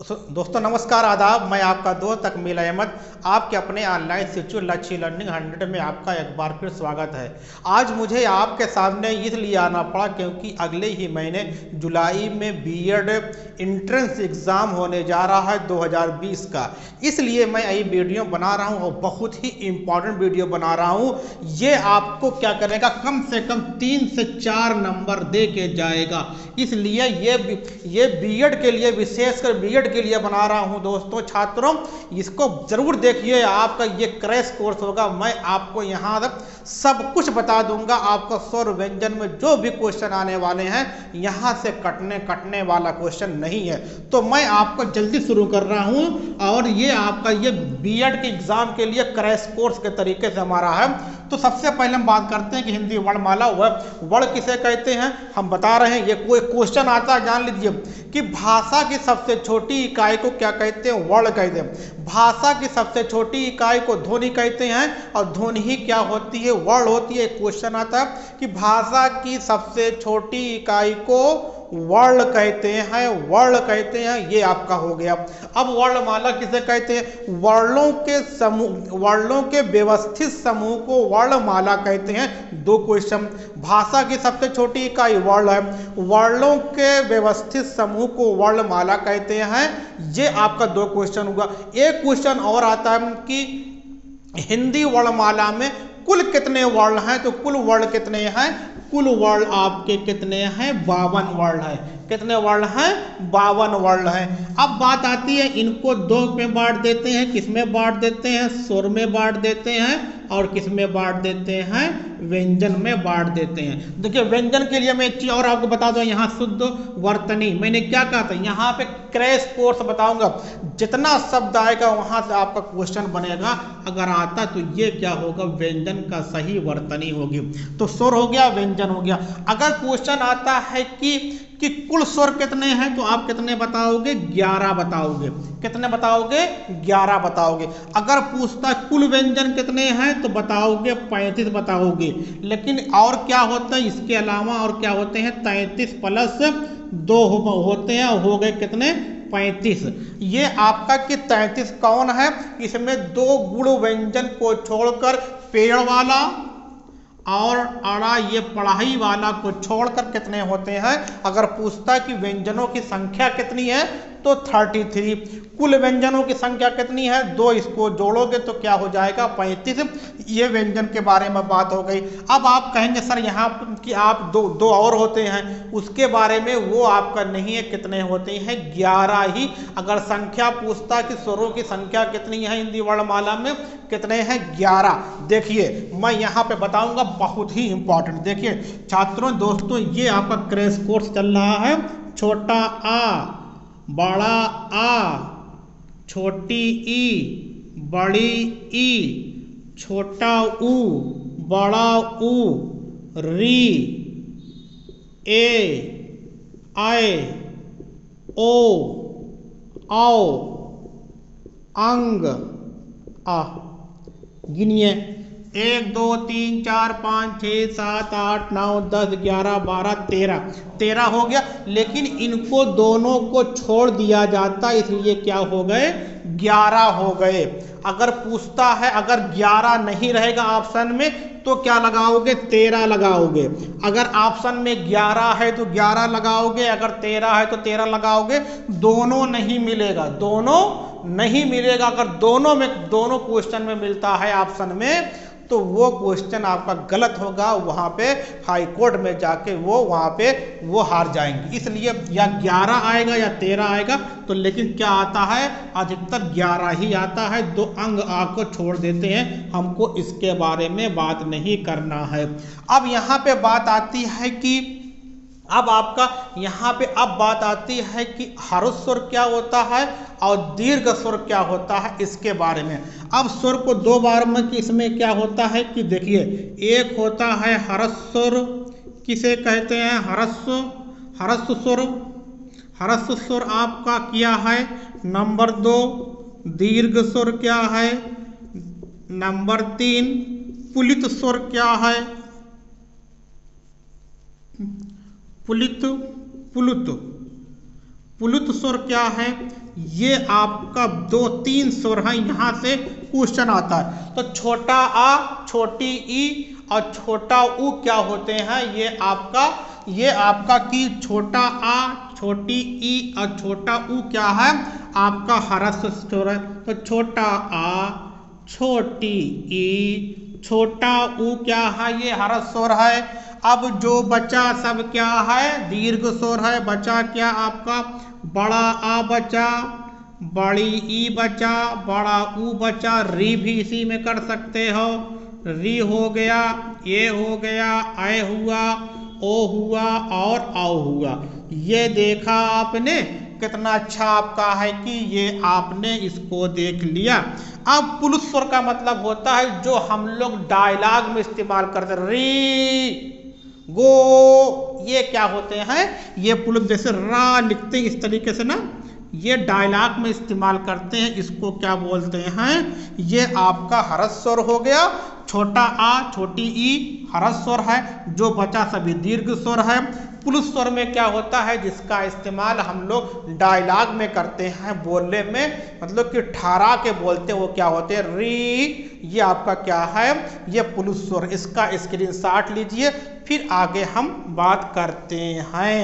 दोस्तों नमस्कार आदाब। मैं आपका दोस्त अकमील अहमद आपके अपने ऑनलाइन सिचु लच्छी लर्निंग 100 में आपका एक बार फिर स्वागत है। आज मुझे आपके सामने इसलिए आना पड़ा क्योंकि अगले ही महीने जुलाई में बीएड एंट्रेंस एग्ज़ाम होने जा रहा है 2020 का। इसलिए मैं यही वीडियो बना रहा हूँ और बहुत ही इम्पॉर्टेंट वीडियो बना रहा हूँ। ये आपको क्या करेगा, कम से कम 3 से 4 नंबर दे के जाएगा। इसलिए ये बीएड के लिए, विशेषकर बीएड के लिए बना रहा हूं। दोस्तों छात्रों, इसको जरूर देखिए। आपका ये क्रैश कोर्स होगा। मैं आपको यहाँ तक सब कुछ बता दूंगा। आपका स्वर व्यंजन में जो भी क्वेश्चन आने वाले हैं, यहाँ से कटने वाला क्वेश्चन नहीं है। तो मैं आपको जल्दी शुरू कर रहा हूँ। और ये आपका ये बीएड के एग्जाम के लिए क्रैश कोर्स के तरीके से हमारा है। तो सबसे पहले हम बात करते हैं कि हिंदी वर्णमाला वर्ण किसे कहते हैं। हम बता रहे हैं, ये कोई क्वेश्चन आता है, जान लीजिए कि भाषा की सबसे छोटी इकाई को क्या कहते हैं, वर्ण कहते हैं। भाषा की सबसे छोटी इकाई को ध्वनि कहते हैं। और ध्वनि ही क्या होती है, वर्ण होती है। क्वेश्चन आता है कि भाषा की सबसे छोटी इकाई को वर्ण कहते हैं, वर्ण कहते हैं। ये आपका हो गया। अब वर्णमाला किसे कहते हैं, वर्णों के व्यवस्थित समूह को वर्णमाला कहते हैं। 2 क्वेश्चन। भाषा की सबसे छोटी इकाई वर्ण है, वर्णों के व्यवस्थित समूह को वर्णमाला कहते हैं। ये आपका 2 क्वेश्चन हुआ। एक क्वेश्चन और आता है कि हिंदी वर्णमाला में कुल कितने वर्ण हैं। तो कुल वर्ण कितने हैं, कुल वर्ण आपके कितने हैं, 52 वर्ण है। कितने वर्ण हैं, 52 वर्ण हैं। अब बात आती है, इनको 2 में बांट देते हैं। किस में बांट देते हैं, स्वर में बांट देते हैं। और किस में बांट देते हैं, व्यंजन में बांट देते हैं। देखिए व्यंजन के लिए मैं एक चीज और आपको बता दूं, यहाँ शुद्ध वर्तनी मैंने क्या कहा था, यहाँ पे क्रैश कोर्स बताऊंगा। जितना शब्द आएगा वहां से आपका क्वेश्चन बनेगा। अगर आता तो ये क्या होगा, व्यंजन का सही वर्तनी होगी। तो स्वर हो गया, व्यंजन हो गया। अगर क्वेश्चन आता है कि कुल स्वर कितने हैं, तो आप कितने बताओगे, 11 बताओगे। कितने बताओगे, 11 बताओगे। अगर पूछता कुल व्यंजन कितने हैं, तो बताओगे 35 बताओगे। लेकिन और क्या होता है इसके अलावा, और क्या होते हैं, 33 प्लस 2 होते हैं। हो गए कितने, 35। ये आपका कि 33 कौन है, इसमें 2 गुण व्यंजन को छोड़कर पेड़ वाला और अड़ा ये पढ़ाई वाला को छोड़कर कितने होते हैं। अगर पूछता कि व्यंजनों की संख्या कितनी है, तो 33। कुल व्यंजनों की संख्या कितनी है, 2। इसको जोड़ोगे तो क्या हो जाएगा, 35। ये व्यंजन के बारे में बात हो गई। अब आप कहेंगे सर यहाँ कि आप दो और होते हैं, उसके बारे में वो आपका नहीं है। कितने होते हैं, 11 ही। अगर संख्या पूछता कि स्वरों की संख्या कितनी है हिंदी वर्णमाला में, कितने हैं, 11। देखिए मैं यहाँ पे बताऊंगा, बहुत ही इंपॉर्टेंट। देखिए छात्रों, दोस्तों, ये आपका क्रैश कोर्स चल रहा है। छोटा आ, बड़ा आ, छोटी ई, बड़ी ई, छोटा ऊ, बड़ा ऊ, री, ए, आए, ओ, आओ, अंग, आ। गिनिए 1 2 3 4 5 6 7 8 9 10 11 12 13 हो गया। लेकिन इनको दोनों को छोड़ दिया जाता, इसलिए क्या हो गए, 11 हो गए। अगर पूछता है, अगर 11 नहीं रहेगा ऑप्शन में, तो क्या लगाओगे, 13 लगाओगे। अगर ऑप्शन में 11 है तो 11 लगाओगे, अगर 13 है तो 13 लगाओगे। दोनों नहीं मिलेगा, दोनों नहीं मिलेगा। अगर दोनों क्वेश्चन में मिलता है ऑप्शन में, तो वो क्वेश्चन आपका गलत होगा। वहां पे हाई कोर्ट में जाके वहां पे हार जाएंगे। इसलिए या 11 आएगा या 13 आएगा। तो लेकिन क्या आता है, अधिकतर 11 ही आता है। 2 अंग आपको छोड़ देते हैं। हमको इसके बारे में बात नहीं करना है। अब यहाँ पे बात आती है कि अब आपका यहाँ पे अब बात आती है कि ह्रस्व स्वर क्या होता है और दीर्घ स्वर क्या होता है, इसके बारे में। अब स्वर को 2 बार में कि इसमें क्या होता है कि देखिए, एक होता है ह्रस्व स्वर, किसे कहते हैं, ह्रस्व स्वर। ह्रस्व स्वर आपका क्या है, नंबर 2। दीर्घ स्वर क्या है, नंबर 3। पुलित स्वर क्या है, पुलित स्वर क्या है, ये आपका 2-3 स्वर है, यहाँ से क्वेश्चन आता है। तो छोटा आ, छोटी ई और छोटा ऊ क्या होते हैं? ये आपका कि छोटा आ, छोटी ई और छोटा ऊ क्या है? आपका ह्रस्व स्वर है। तो छोटा आ, छोटी ई, छोटा ऊ क्या है? ये ह्रस्व स्वर है। अब जो बचा सब क्या है? दीर्घ स्वर है। बचा क्या आपका? बड़ा आ बचा, बड़ी ई बचा, बड़ा ऊ बचा, री भी इसी में कर सकते हो। री हो गया, ये हो गया, ऐ हुआ, ओ हुआ और औ हुआ। ये देखा आपने कितना अच्छा आपका है कि ये आपने इसको देख लिया। अब पुल्स स्वर का मतलब होता है जो हम लोग डायलॉग में इस्तेमाल करते हैं। री, गो, ये क्या होते हैं? ये पुल्स जैसे रा लिखते हैं इस तरीके से ना, ये डायलॉग में इस्तेमाल करते हैं। इसको क्या बोलते हैं? ये आपका ह्रस्व स्वर हो गया। छोटा आ, छोटी ई ह्रस्व स्वर है। जो बचा सभी दीर्घ स्वर है। पुल्स स्वर में क्या होता है? जिसका इस्तेमाल हम लोग डायलॉग में करते हैं, बोलने में, मतलब कि ठहरा के बोलते हैं, वो क्या होते हैं? री। ये आपका क्या है? ये पुल्स स्वर। इसका स्क्रीनशॉट लीजिए, फिर आगे हम बात करते हैं।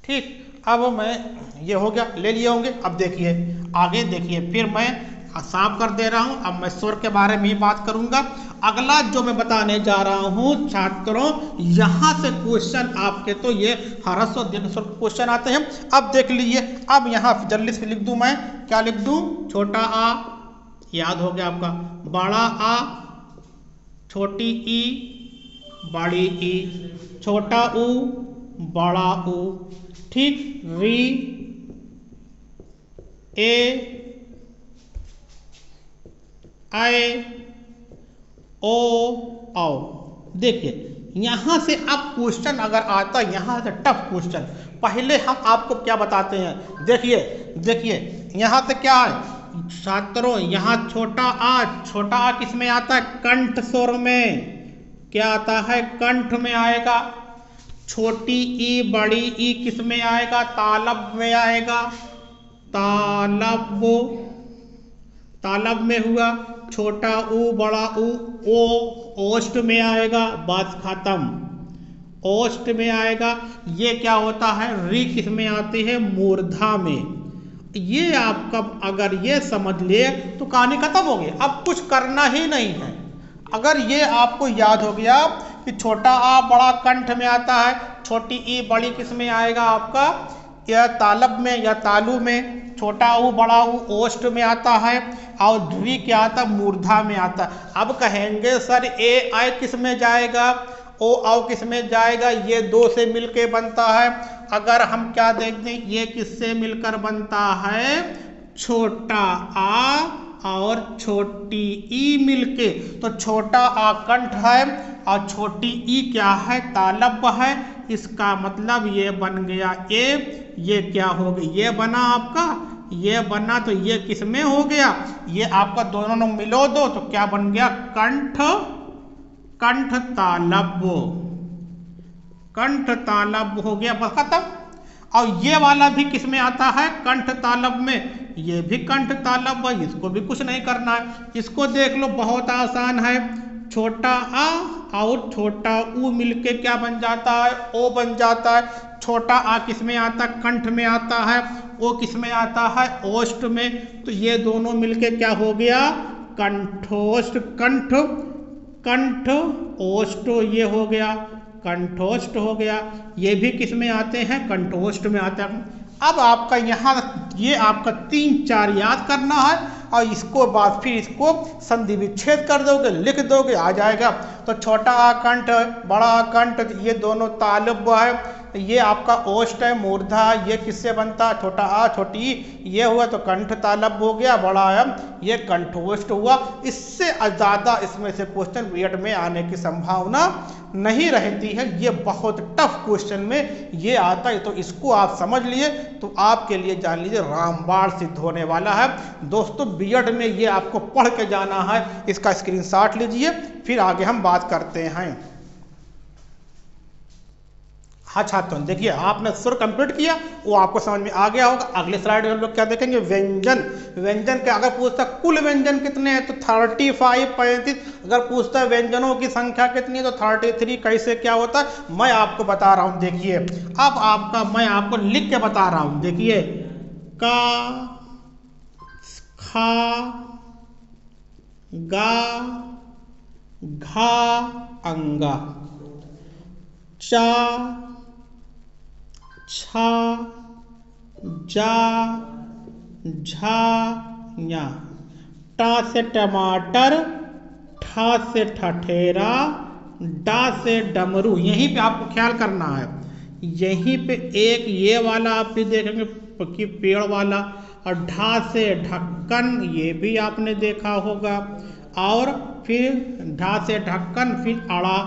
ठीक, अब मैं ये हो गया, ले लिए होंगे। अब देखिए आगे, देखिए फिर मैं साफ कर दे रहा हूं। अब मैं स्वर के बारे में ही बात करूंगा। अगला जो मैं बताने जा रहा हूं छात्रों, यहां से क्वेश्चन आपके तो ये ह्रस्व दीर्घ स्वर क्वेश्चन आते हैं। अब देख लीजिए, अब यहां जल्दी से लिख दूं, मैं क्या लिख दूं? छोटा आ, याद हो गया आपका, बड़ा आ, छोटी ई, बड़ी ई, छोटा ऊ, बड़ा ऊ। ठीक, री, ए, आए, ओ, आओ। देखिए यहां से अब क्वेश्चन अगर आता है, यहां से टफ क्वेश्चन, पहले हम आपको क्या बताते हैं? देखिए यहां से क्या है छात्रों? यहां छोटा आ किस में आता है? कंठ स्वर में। क्या आता है? कंठ में आएगा। छोटी ई, बड़ी ई किस में आएगा? तालब में आएगा। तालब में हुआ। छोटा ऊ, बड़ा ऊ, ओष्ठ में आएगा। बात खत्म। ओष्ठ में आएगा। ये क्या होता है? री किस में आती है? मूर्धा में। ये आपका अगर ये समझ ले तो कहानी खत्म हो गई। अब कुछ करना ही नहीं है। अगर ये आपको याद हो गया कि छोटा आ बड़ा कंठ में आता है, छोटी ई बड़ी किस में आएगा आपका? या तालब में या तालु में। छोटा ऊ बड़ा ऊ ओष्ठ में आता है, और ध्वी क्या आता? मूर्धा में आता है। अब कहेंगे सर ए आई किस में जाएगा? ओ आओ किस में जाएगा? ये दो से मिलके बनता है। अगर हम क्या देखते हैं, ये किससे मिलकर बनता है? छोटा आ और छोटी ई मिलके। तो छोटा आ कंठ है और छोटी ई क्या है? तालब है। इसका मतलब ये बन गया ए। ये क्या हो गया? ये बना आपका, ये बना, तो ये किस में हो गया? ये आपका दोनों मिलो दो तो क्या बन गया? कंठ तालब। कंठ तालब हो गया, बस खत्म। और ये वाला भी किस में आता है? कंठ तालब में। ये भी कंठ तालब है, इसको भी कुछ नहीं करना है। इसको देख लो, बहुत आसान है। छोटा आ और छोटा ऊ मिलके क्या बन जाता है? ओ बन जाता है। छोटा आ किस में आता है? कंठ में आता है। ओ किस में आता है? ओष्ठ में। तो ये दोनों मिलके क्या हो गया? कंठोष्ठ। कंठ ओष्ठ, ये हो गया कंठोष्ठ हो गया। ये भी किस में आते हैं? कंठोष्ठ में आते हैं। अब आपका यहाँ ये आपका 3-4 याद करना है, और इसको बाद फिर इसको संधि विच्छेद कर दोगे, लिख दोगे, आ जाएगा। तो छोटा आ कंठ, बड़ा आ कंठ, ये दोनों तालब है। ये आपका ओष्ठ है, मूर्धा। ये किससे बनता है? छोटा आ छोटी ई, ये हुआ तो कंठ तालब हो गया। बड़ा है, ये कंठोष्ठ हुआ। इससे ज़्यादा इसमें से क्वेश्चन बीएड में आने की संभावना नहीं रहती है। ये बहुत टफ क्वेश्चन में ये आता है। तो इसको आप समझ लिए तो आपके लिए जान लीजिए रामबाण सिद्ध होने वाला है। दोस्तों बीएड में ये आपको पढ़ के जाना है। इसका स्क्रीनशॉट लीजिए, फिर आगे हम बात करते हैं। हाँ छात्रों, देखिए आपने सुर कंप्लीट किया, वो आपको समझ में आ गया होगा। अगले स्लाइड में हम लोग क्या देखेंगे, व्यंजन। व्यंजन के अगर पूछता कुल व्यंजन कितने हैं तो 35 35। अगर पूछता है व्यंजनों की संख्या कितनी है तो 33। कैसे क्या होता है मैं आपको बता रहा हूँ। देखिए अब आपका मैं आपको लिख के बता रहा हूँ। देखिए का, खा, गा, घा, अंगा, चा, छा, जा, झा, ञा, टा से टमाटर, ठा से ठठेरा, डा से डमरू। यहीं पे आपको ख्याल करना है, यहीं पे एक ये वाला आप भी देखेंगे कि पेड़ वाला, और ढा से ढक्कन, ये भी आपने देखा होगा। और फिर ढा से ढक्कन, फिर अड़ा,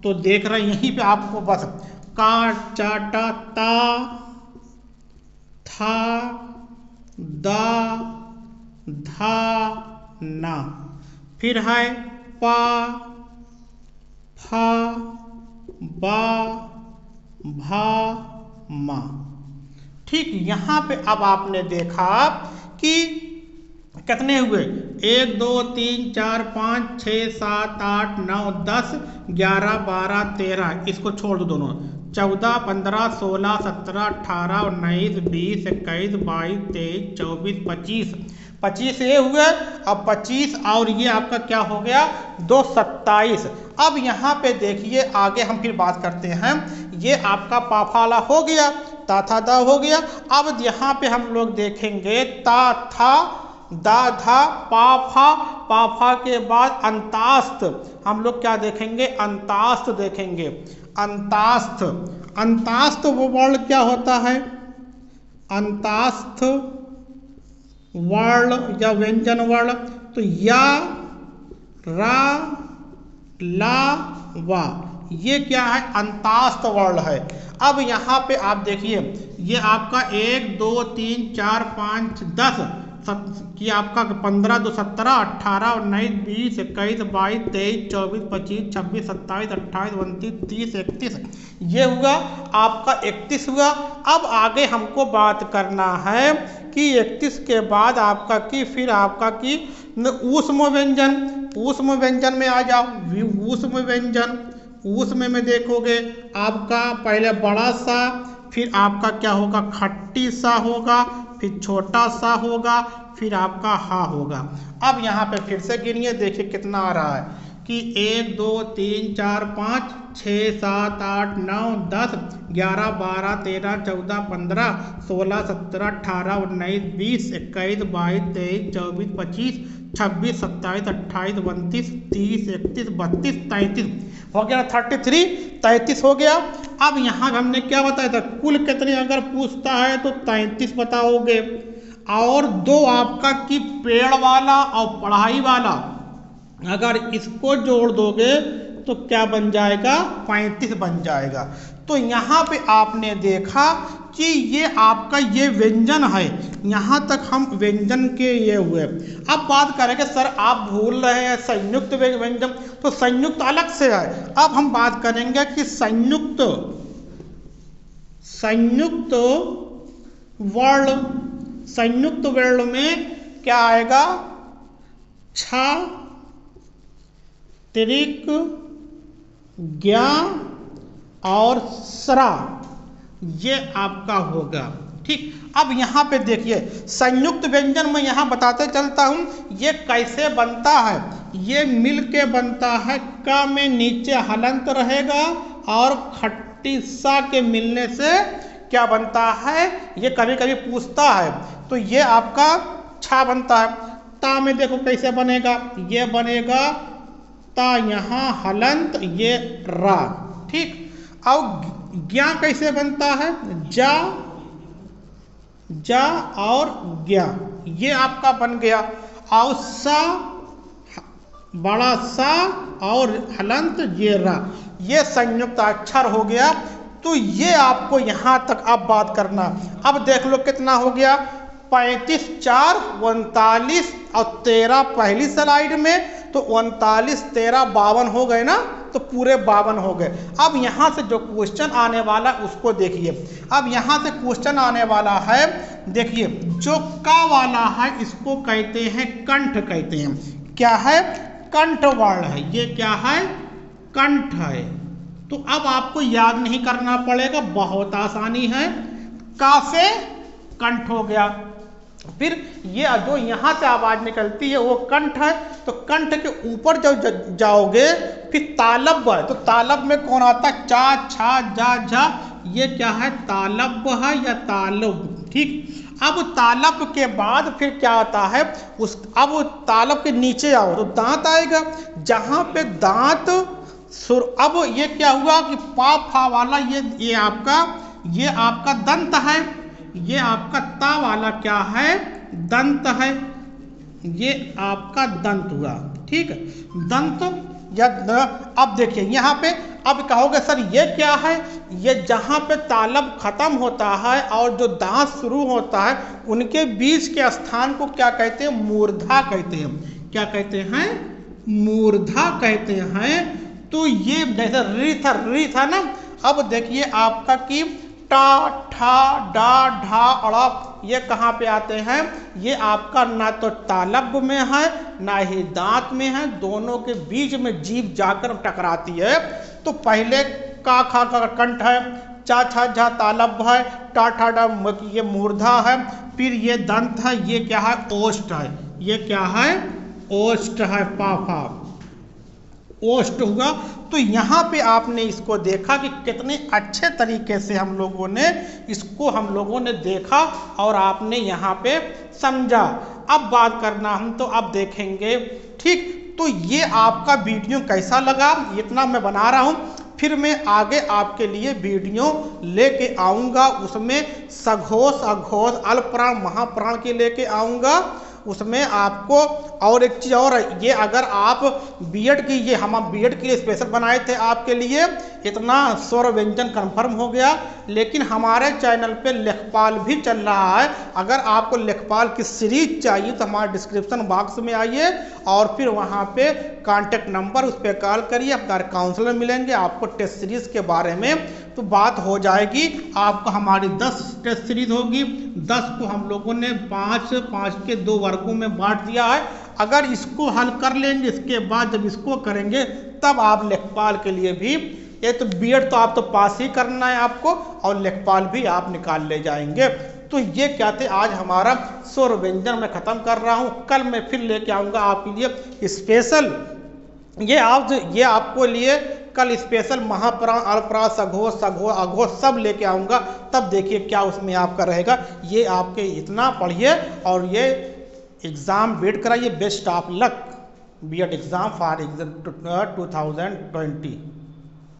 तो देख रहे हैं यहीं पे आपको बस का, चाटा, ता, था, दा, धा, ना, फिर है पा, फा, बा, भा, मा। ठीक, यहाँ पे अब आपने देखा कि कितने हुए, 1 2 3 4 5 6 7 8 9 10 11 12 13। इसको छोड़ दो दोनों, 14 15 16 17 18 19 20 21 22 23 24 25। 25 ये हुए, अब 25 और ये आपका क्या हो गया 2 27। अब यहाँ पे देखिए आगे हम फिर बात करते हैं। ये आपका पाफाला हो गया, ता था दा हो गया। अब यहाँ पे हम लोग देखेंगे ता था, दा था, पाफा, पाफा के बाद अंतास्त। हम लोग क्या देखेंगे, अंतास्त देखेंगे। अंतास्त, अंतास्त वो वर्ण क्या होता है, अंतास्त वर्ण या व्यंजन वर्ण, तो या, रा, ला, वा, ये क्या है, अंतास्त वर्ण है। अब यहाँ पे आप देखिए ये आपका 1 2 3 4 5 10 कि आपका 15 2 17 18 19 20 21 22 23 24 25 26 27 28 29 30 31, ये हुआ आपका 31 हुआ। अब आगे हमको बात करना है कि 31 के बाद आपका की फिर आपका की ऊष्म व्यंजन। ऊष्म व्यंजन में आ जाओ, ऊष्म व्यंजन। ऊष्म में देखोगे आपका पहले बड़ा सा, फिर आपका क्या होगा खट्टी सा होगा, फिर छोटा सा होगा, फिर आपका हा होगा। अब यहाँ पे फिर से गिनिए, देखिए कितना आ रहा है कि 1 2 3 4 5 6 7 8 9 10 11 12 13 14 15 16 17 18 19 20 21 22 23 24 25 26 27 28 29 30 31 32 33 हो गया 33, 33 हो गया। अब यहाँ हमने क्या बताया था, कुल कितने अगर पूछता है तो 33 बताओगे। और दो आपका कि पेड़ वाला और पढ़ाई वाला, अगर इसको जोड़ दोगे तो क्या बन जाएगा, 35 बन जाएगा। तो यहाँ पे आपने देखा कि ये आपका ये व्यंजन है, यहाँ तक हम व्यंजन के ये हुए। अब बात करेंगे सर आप भूल रहे हैं संयुक्त व्यंजन, तो संयुक्त अलग से है। अब हम बात करेंगे कि संयुक्त वर्ण, संयुक्त वर्ण में क्या आएगा, छा, त्रिक, ज्ञा और सरा, ये आपका होगा। ठीक, अब यहाँ पे देखिए संयुक्त व्यंजन में यहाँ बताते चलता हूँ ये कैसे बनता है। ये मिल के बनता है, का में नीचे हलंत रहेगा और खट्टी सा के मिलने से क्या बनता है, ये कभी कभी पूछता है। तो ये आपका छा बनता है। ता में देखो कैसे बनेगा, ये बनेगा ता यहाँ हलंत, ये रा। ठीक, अब ज्ञा कैसे बनता है, जा, जा और ज्ञा, ये आपका बन गया। और सा, बड़ा सा और हलंत ये रा, ये संयुक्त अक्षर हो गया। तो ये आपको यहाँ तक अब बात करना। अब देख लो कितना हो गया, 35 4 39 और 13 पहली स्लाइड में, तो 39 13 52 हो गए ना। तो पूरे 52 हो गए। अब यहाँ से जो क्वेश्चन आने वाला उसको देखिए। अब यहाँ से क्वेश्चन आने वाला है, देखिए जो का वाला है इसको कहते हैं कंठ कहते हैं। क्या है? कंठ वर्ण है। ये क्या है? कंठ है। तो अब आपको याद नहीं करना पड़ेगा, बहुत आसानी है। का से कंठ हो गया। फिर ये जो यहाँ से आवाज निकलती है वो कंठ है। तो कंठ के ऊपर जब जाओगे फिर तालब है। तो तालब में कौन आता है? चा, छा, जा, झा। ये क्या है? तालब है या तालब। ठीक। अब तालब के बाद फिर क्या आता है? अब तालब के नीचे आओ तो दांत आएगा। जहां पे दांत अब ये क्या हुआ कि पा फा वाला ये आपका दंत है। ये आपका ता वाला क्या है? दंत है। ये आपका दंत हुआ। ठीक है, दंत या अब देखिए यहाँ पे अब कहोगे सर ये क्या है? ये जहाँ पे तालब खत्म होता है और जो दांत शुरू होता है उनके बीच के स्थान को क्या कहते हैं? मूर्धा कहते हैं। क्या कहते हैं? मूर्धा कहते हैं। तो ये जैसे री था ना। अब देखिए आपका कि टा, ठा, डा, ढा, अड़ा ये कहाँ पे आते हैं? ये आपका ना तो तालब में है ना ही दांत में है, दोनों के बीच में जीभ जाकर टकराती है। तो पहले का खा का कंठ है, चा, छा, झा तालब है, टा, ठा, डा ये मूर्धा है, फिर ये दंत है। ये क्या है? ओष्ठ है। ये क्या है? ओष्ठ है। पाफा ओष्ठ हुआ। तो यहाँ पे आपने इसको देखा कि कितने अच्छे तरीके से हम लोगों ने देखा और आपने यहाँ पे समझा। अब बात करना हम तो अब देखेंगे। ठीक, तो ये आपका वीडियो कैसा लगा इतना मैं बना रहा हूँ। फिर मैं आगे आपके लिए वीडियो लेके आऊँगा। उसमें सघोष, अघोष, अल्पप्राण, महाप्राण के लेके आऊँगा। उसमें आपको और एक चीज़ और है, ये अगर आप बीएड की, ये हम बीएड के लिए स्पेशल बनाए थे आपके लिए, इतना स्वर व्यंजन कंफर्म हो गया। लेकिन हमारे चैनल पे लेखपाल भी चल रहा है। अगर आपको लेखपाल की सीरीज चाहिए तो हमारे डिस्क्रिप्शन बॉक्स में आइए और फिर वहाँ पे कांटेक्ट नंबर उस पर कॉल करिए। हमारे काउंसलर मिलेंगे, आपको टेस्ट सीरीज के बारे में तो बात हो जाएगी। आपको हमारी 10 टेस्ट सीरीज होगी। 10 को हम लोगों ने 5 के 2 वर्गों में बांट दिया है। अगर इसको हल कर लेंगे, इसके बाद जब इसको करेंगे तब आप लेखपाल के लिए भी, ये तो बीएड तो आप तो पास ही करना है आपको, और लेखपाल भी आप निकाल ले जाएंगे। तो ये क्या थे, आज हमारा स्वर व्यंजन मैं ख़त्म कर रहा हूँ। कल मैं फिर लेके आऊँगा आपके लिए स्पेशल, ये आपको लिए कल स्पेशल महाप्राण, अल्पप्राण, सघोष, अघोष सब लेके आऊँगा। तब देखिए क्या उसमें आपका रहेगा। ये आपके इतना पढ़िए और ये एग्ज़ाम वेट कराइए। Best of luck BEd exam for 2020।